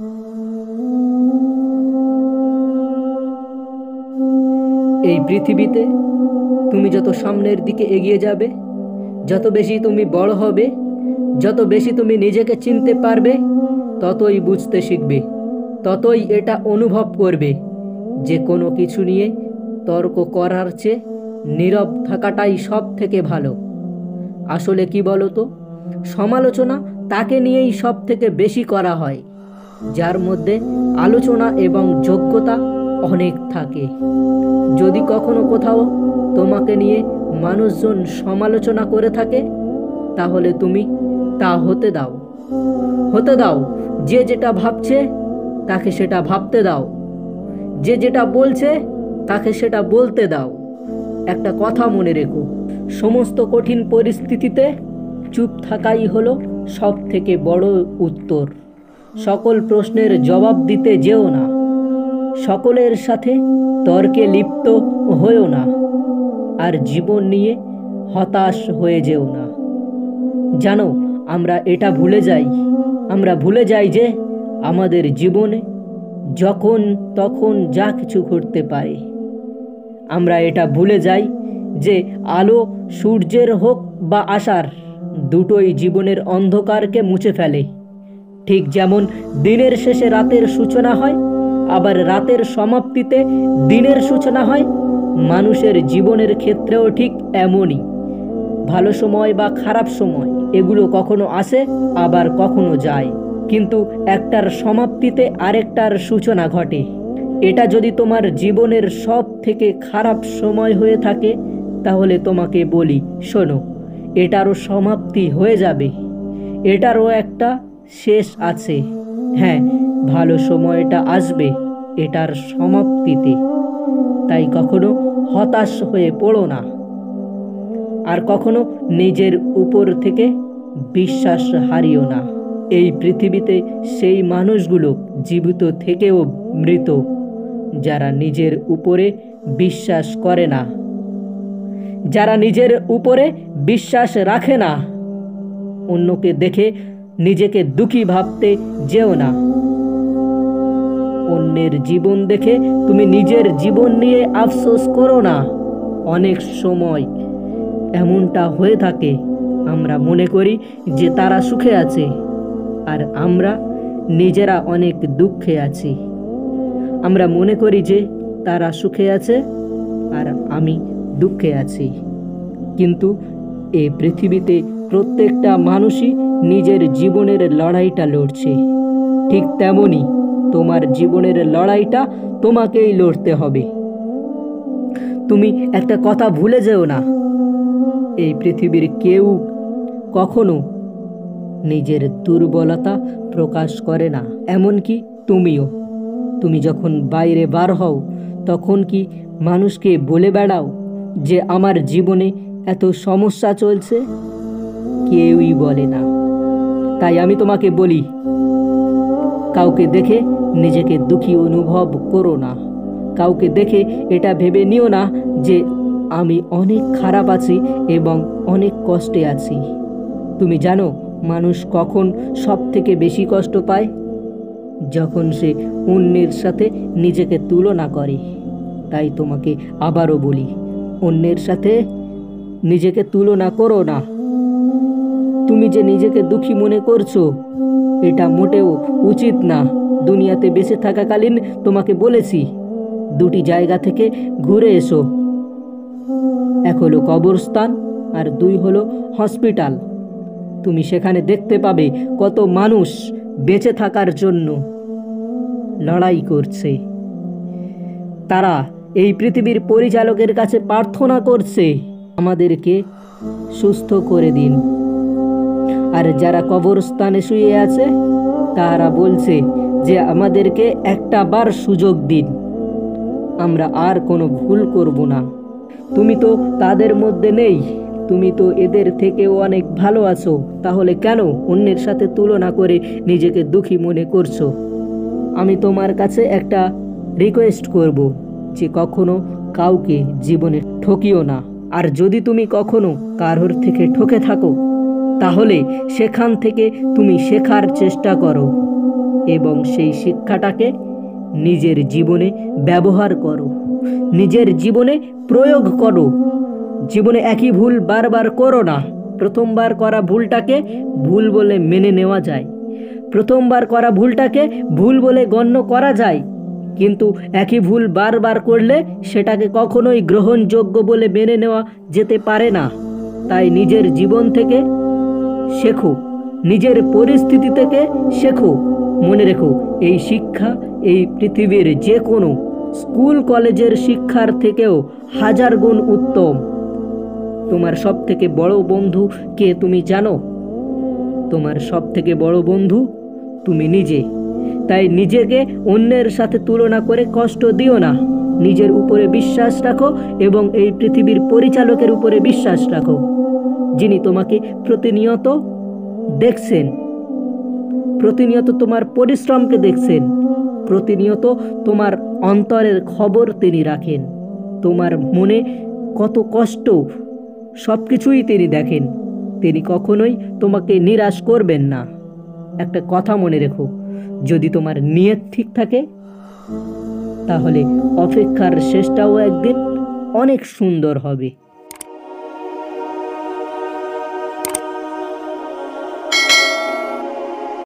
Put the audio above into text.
এই পৃথিবীতে তুমি যত সামনের দিকে এগিয়ে যাবে, যত বেশি তুমি বড় হবে, যত বেশি তুমি নিজেকে চিনতে পারবে, ততই বুঝতে শিখবে, ততই এটা অনুভব করবে যে কোনো কিছু নিয়ে তর্ক করার চেয়ে নীরব থাকাটাই সব থেকে ভালো। আসলে কি বলো তো, সমালোচনা তাকে নিয়েই সব থেকে বেশি করা হয় যার মধ্যে আলোচনা এবং যোগ্যতা অনেক থাকে। যদি কখনো কোথাও তোমাকে নিয়ে মানুষজন সমালোচনা করে থাকে, তাহলে তুমি তা হতে দাও। যে যেটা ভাবছে তাকে সেটা ভাবতে দাও, যে যেটা বলছে তাকে সেটা বলতে দাও। একটা কথা মনে রেখো, সমস্ত কঠিন পরিস্থিতিতে চুপ থাকাই হলো সব থেকে বড় উত্তর। সকল প্রশ্নের জবাব দিতে যেও না, সকলের সাথে তর্কে লিপ্ত হয়েও না, আর জীবন নিয়ে হতাশ হয়ে যেও না। জানো, আমরা এটা ভুলে যাই যে আমাদের জীবনে যখন তখন যা কিছু ঘটতে পারে। আমরা এটা ভুলে যাই যে আলো সূর্যের হোক বা আশার, দুটোই জীবনের অন্ধকারকে মুছে ফেলে। ঠিক যেমন দিনের শেষে রাতের সূচনা হয়, আবার রাতের সমাপ্তিতে দিনের সূচনা হয়, মানুষের জীবনের ক্ষেত্রেও ঠিক এমনই। ভালো সময় বা খারাপ সময় এগুলো কখনো আসে, আবার কখনো যায়, কিন্তু একটার সমাপ্তিতে আরেকটার সূচনা ঘটে। এটা যদি তোমার জীবনের সব থেকে খারাপ সময় হয়ে থাকে, তাহলে তোমাকে বলি, শোনো, এটারও সমাপ্তি হয়ে যাবে, এটারও একটা শেষ আছে। হ্যাঁ, ভালো সময়টা আসবে এটার সমাপ্তিতে। তাই কখনো হতাশ হয়ে পড়ো না, আর কখনো নিজের উপর থেকে বিশ্বাস হারিও না। এই পৃথিবীতে সেই মানুষগুলো জীবিত থেকেও মৃত যারা নিজের উপরে বিশ্বাস করে না, যারা নিজের উপরে বিশ্বাস রাখে না। অন্যকে দেখে নিজেকে দুঃখী ভাবতে যেও না। অন্যের জীবন দেখে তুমি নিজের জীবন নিয়ে আফসোস করো না। অনেক সময় এমনটা হয়ে থাকে, আমরা মনে করি যে তারা সুখে আছে, আর আমরা নিজেরা অনেক দুঃখে আছি। আমরা মনে করি যে তারা সুখে আছে আর আমি দুঃখে আছি, কিন্তু এই পৃথিবীতে প্রত্যেকটা মানুষই নিজের জীবনের লড়াইটা লড়ছে। ঠিক তেমনি তোমার জীবনের লড়াইটা তোমাকেই লড়তে হবে। তুমি একটা কথা ভুলে যেও না, এই পৃথিবীর কেউ কখনো নিজের দুর্বলতা প্রকাশ করে না, এমনকি তুমিও। তুমি যখন বাইরে বার হও, তখন কি মানুষকে বলে বেড়াও যে আমার জীবনে এত সমস্যা চলছে? কেউই বলে না। তাই আমি তোমাকে বলি, কাউকে দেখে নিজেকে দুঃখী অনুভব করো না। কাউকে দেখে এটা ভেবে নিও না যে আমি অনেক খারাপ আছি এবং অনেক কষ্টে আছি। তুমি জানো মানুষ কখন সব থেকে বেশি কষ্ট পায়? যখন সে অন্যের সাথে নিজেকে তুলনা করে। তাই তোমাকে আবারও বলি, অন্যের সাথে নিজেকে তুলনা করো না। তুমি যে নিজেকে দুঃখী মনে করছো, এটা মোটেও উচিত না। দুনিয়াতে বেঁচে থাকাকালীন তোমাকে বলেছি, দুটি জায়গা থেকে ঘুরে এসো। এক হলো কবরস্থান, আর দুই হলো হসপিটাল। তুমি সেখানে দেখতে পাবে কত মানুষ বেঁচে থাকার জন্য লড়াই করছে। তারা এই পৃথিবীর পরিচালকের কাছে প্রার্থনা করছে, আমাদেরকে সুস্থ করে দিন। আর যারা কবরস্থানে শুয়ে আছে, তারা বলছে যে আমাদেরকে একটা বার সুযোগ দিন, আমরা আর কোনো ভুল করব না। তুমি তো তাদের মধ্যে নেই, তুমি তো এদের থেকেও অনেক ভালো আছো, তাহলে কেন অন্যের সাথে তুলনা করে নিজেকে দুঃখী মনে করছো? আমি তোমার কাছে একটা রিকোয়েস্ট করব যে কখনো কাউকে জীবনে ঠকিও না। আর যদি তুমি কখনো কারোর থেকে ঠকে থাকো, তাহলে সেখান থেকে তুমি শেখার চেষ্টা করো এবং সেই শিক্ষাটাকে নিজের জীবনে ব্যবহার করো, নিজের জীবনে প্রয়োগ করো। জীবনে একই ভুল বারবার করো না। প্রথমবার করা ভুলটাকে ভুল বলে মেনে নেওয়া যায়, প্রথমবার করা ভুলটাকে ভুল বলে গণ্য করা যায়, কিন্তু একই ভুল বারবার করলে সেটাকে কখনোই গ্রহণযোগ্য বলে মেনে নেওয়া যেতে পারে না। তাই নিজের জীবন থেকে শেখো, নিজের পরিস্থিতি থেকে শেখো। মনে রেখো, এই শিক্ষা এই পৃথিবীর যে কোনো স্কুল কলেজের শিক্ষার থেকেও হাজার গুণ উত্তম। তোমার সব থেকে বড় বন্ধু কে তুমি জানো? তোমার সব থেকে বড় বন্ধু তুমি নিজে। তাই নিজেকে অন্যের সাথে তুলনা করে কষ্ট দিও না। নিজের উপরে বিশ্বাস রাখো এবং এই পৃথিবীর পরিচালকের উপরে বিশ্বাস রাখো, যিনি তোমাকে প্রতিনিয়ত দেখছেন, প্রতিনিয়ত তোমার পরিশ্রমকে দেখছেন, প্রতিনিয়ত তোমার অন্তরের খবর তিনি রাখেন, তোমার মনে কত কষ্ট সব কিছুই তিনি দেখেন। তিনি কখনোই তোমাকে নিরাশ করবেন না। একটা কথা মনে রেখো, যদি তোমার নিয়ত ঠিক থাকে তাহলে অপেক্ষার শেষটাও একদিন অনেক সুন্দর হবে।